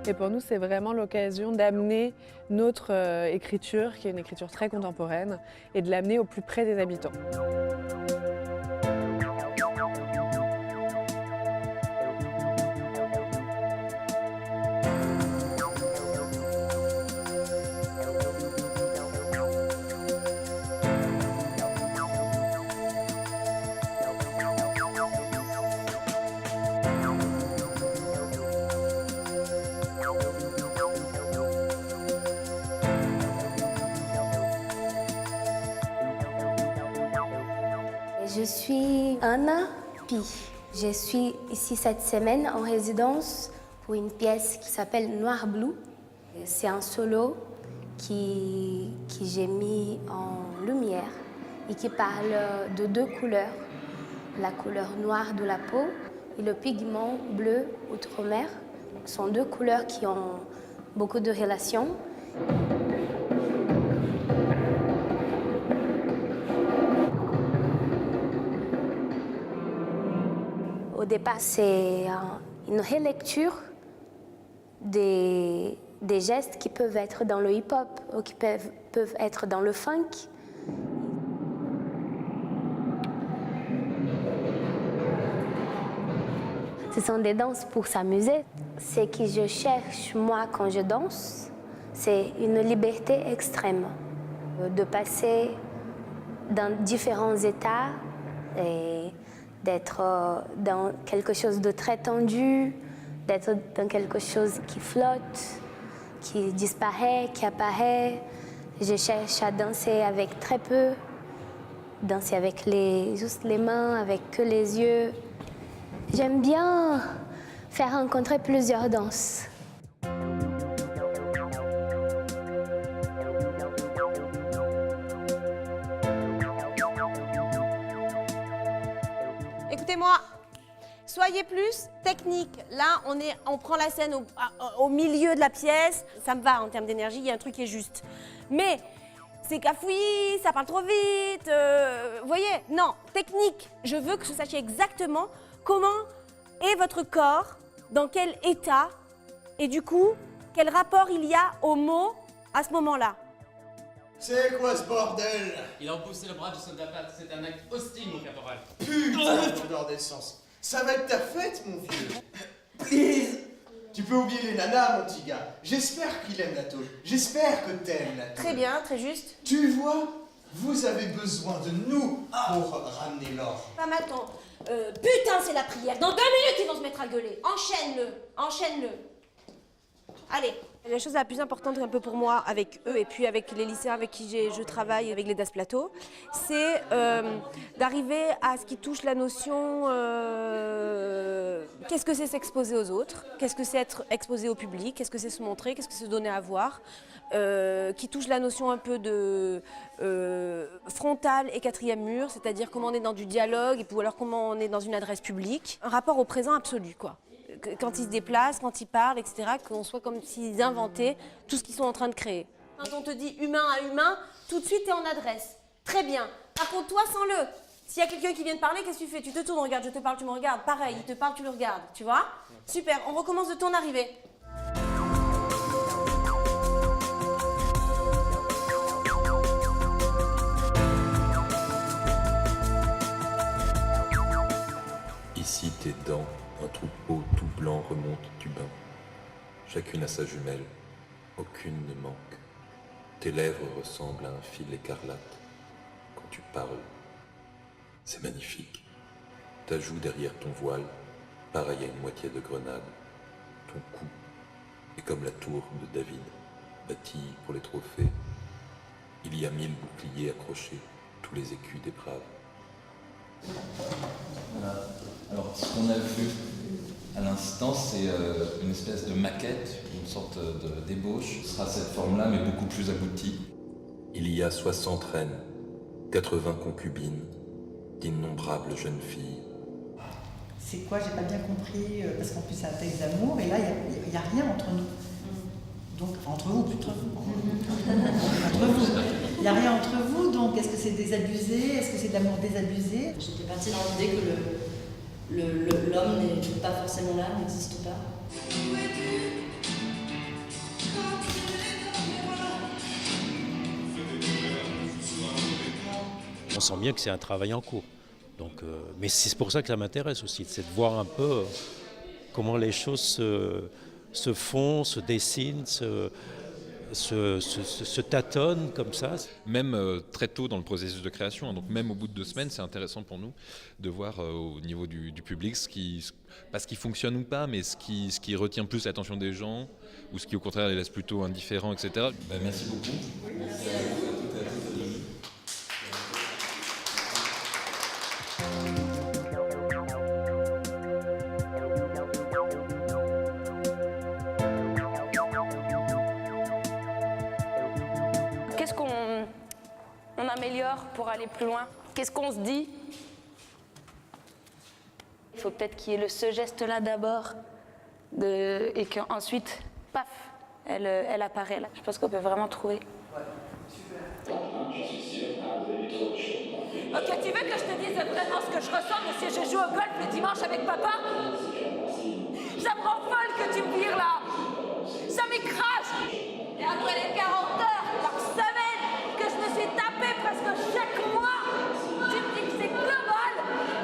Et pour nous, c'est vraiment l'occasion d'amener notre écriture, qui est une écriture très contemporaine, et de l'amener au plus près des habitants. Je suis Anna Pi. Je suis ici cette semaine en résidence pour une pièce qui s'appelle Noir Blue. C'est un solo qui j'ai mis en lumière et qui parle de deux couleurs. La couleur noire de la peau et le pigment bleu outre-mer. Ce sont deux couleurs qui ont beaucoup de relations. Au départ, c'est une relecture des gestes qui peuvent être dans le hip-hop ou qui peuvent être dans le funk. Ce sont des danses pour s'amuser. Ce que je cherche, moi, quand je danse, c'est une liberté extrême. De passer dans différents états et d'être dans quelque chose de très tendu, d'être dans quelque chose qui flotte, qui disparaît, qui apparaît. Je cherche à danser avec très peu, danser avec juste les mains, avec que les yeux. J'aime bien faire rencontrer plusieurs danses. Écoutez-moi, soyez plus technique. Là, on prend la scène au milieu de la pièce. Ça me va en termes d'énergie, il y a un truc qui est juste. Mais c'est cafouillis, ça parle trop vite. Vous voyez, non, technique. Je veux que vous sachiez exactement comment est votre corps, dans quel état, et du coup, quel rapport il y a aux mots à ce moment-là. C'est quoi ce bordel? Il a repoussé le bras du soldat Pat, c'est un acte hostile, mon caporal. Putain, odeur d'essence. Ça va être ta fête, mon vieux. Please. Tu peux oublier les nanas, mon petit gars. J'espère qu'il aime la tôle. J'espère que t'aimes la tôle. Très bien, très juste. Tu vois, vous avez besoin de nous pour ramener l'or. Pas mal ton... putain, c'est la prière. Dans 2 minutes, ils vont se mettre à gueuler. Enchaîne-le, enchaîne-le. Allez. La chose la plus importante un peu pour moi avec eux et puis avec les lycéens avec qui je travaille, avec les Das Plateau, c'est d'arriver à ce qui touche la notion qu'est-ce que c'est s'exposer aux autres, qu'est-ce que c'est être exposé au public, qu'est-ce que c'est se montrer, qu'est-ce que c'est se donner à voir, qui touche la notion un peu de frontal et quatrième mur, c'est-à-dire comment on est dans du dialogue ou alors comment on est dans une adresse publique, un rapport au présent absolu, quoi. Quand ils se déplacent, quand ils parlent, etc., qu'on soit comme s'ils inventaient tout ce qu'ils sont en train de créer. Quand on te dit humain à humain, tout de suite, tu es en adresse. Très bien. Par contre, toi, sens-le. S'il y a quelqu'un qui vient te parler, qu'est-ce que tu fais? Tu te tournes, regarde, je te parle, tu me regardes. Pareil, il te parle, tu le regardes. Tu vois? Super, on recommence de ton arrivée. Ici, tes dents, un troupeau tout blanc remonte du bain. Chacune a sa jumelle, aucune ne manque. Tes lèvres ressemblent à un fil écarlate. Quand tu parles, c'est magnifique. Ta joue derrière ton voile, pareil à une moitié de grenade. Ton cou est comme la tour de David, bâtie pour les trophées. Il y a 1000 boucliers accrochés, tous les écus des braves. Voilà. Alors, ce qu'on a vu à l'instant, c'est une espèce de maquette, une sorte d'ébauche. Ce sera cette forme-là, mais beaucoup plus aboutie. Il y a 60 reines, 80 concubines, d'innombrables jeunes filles. C'est quoi? J'ai pas bien compris, parce qu'en plus c'est un texte d'amour, et là il n'y a rien entre nous. Donc, enfin, entre vous plutôt. Entre vous. Il n'y a rien entre vous, donc est-ce que c'est désabusé? Est-ce que c'est de l'amour désabusé? J'étais partie dans l'idée que l'homme n'est pas forcément là, n'existe pas. on sent bien que c'est un travail en cours. Donc, mais c'est pour ça que ça m'intéresse aussi, c'est de voir un peu comment les choses se font, se dessinent, se tâtonnent comme ça. Même très tôt dans le processus de création, donc même au bout de 2 semaines, c'est intéressant pour nous de voir au niveau du public pas ce qui fonctionne ou pas, mais ce qui retient plus l'attention des gens, ou ce qui au contraire les laisse plutôt indifférents, etc. Merci beaucoup. Merci à vous, à toutes et à tous. Qu'est-ce qu'on améliore pour aller plus loin? Qu'est-ce qu'on se dit? Il faut peut-être qu'il y ait ce geste-là d'abord et qu'ensuite, paf, elle apparaît là. Je pense qu'on peut vraiment trouver. Ok, tu veux que je te dise vraiment ce que je ressens de si je joue au golf le dimanche avec papa? Ça me rend folle que tu me vires là. Ça m'écrase. Et après les 40 heures par semaine que je me suis tapé presque chaque mois, tu me dis que c'est global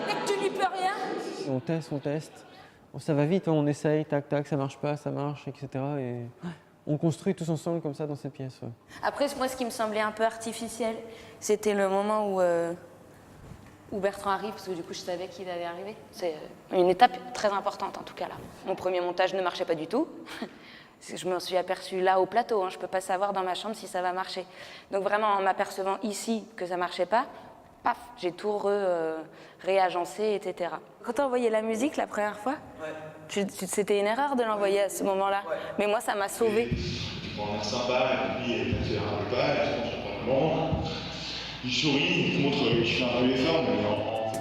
et que tu n'y peux rien. On teste. Bon, ça va vite, on essaye, tac, tac, ça marche pas, ça marche, etc. Et on construit tous ensemble comme ça dans cette pièce. Ouais. Après, moi, ce qui me semblait un peu artificiel, c'était le moment où Bertrand arrive, parce que du coup, je savais qu'il allait arriver. C'est une étape très importante, en tout cas, là. Mon premier montage ne marchait pas du tout. Je m'en suis aperçue là, au plateau. Je ne peux pas savoir dans ma chambre si ça va marcher. Donc vraiment, en m'apercevant ici que ça ne marchait pas, paf, j'ai tout réagencé, etc. Quand tu as envoyé la musique la première fois, c'était une erreur de l'envoyer à ce moment-là. Mais moi, ça m'a sauvée. Tu prends un air sympa, et puis elle n'accélère pas, elle se concentre vraiment. Il sourit, il te montre qu'il fait un peu l'effort, mais en fait...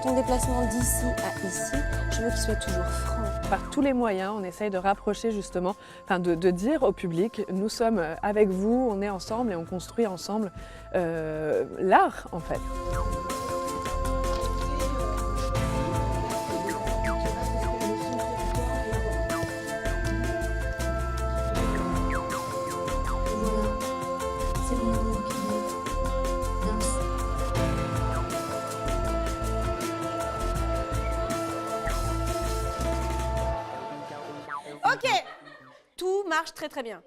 Ton déplacement d'ici à ici, je veux qu'il soit toujours franc. Par tous les moyens, on essaye de rapprocher justement, de dire au public, nous sommes avec vous, on est ensemble et on construit ensemble l'art en fait. Ok, tout marche très très bien.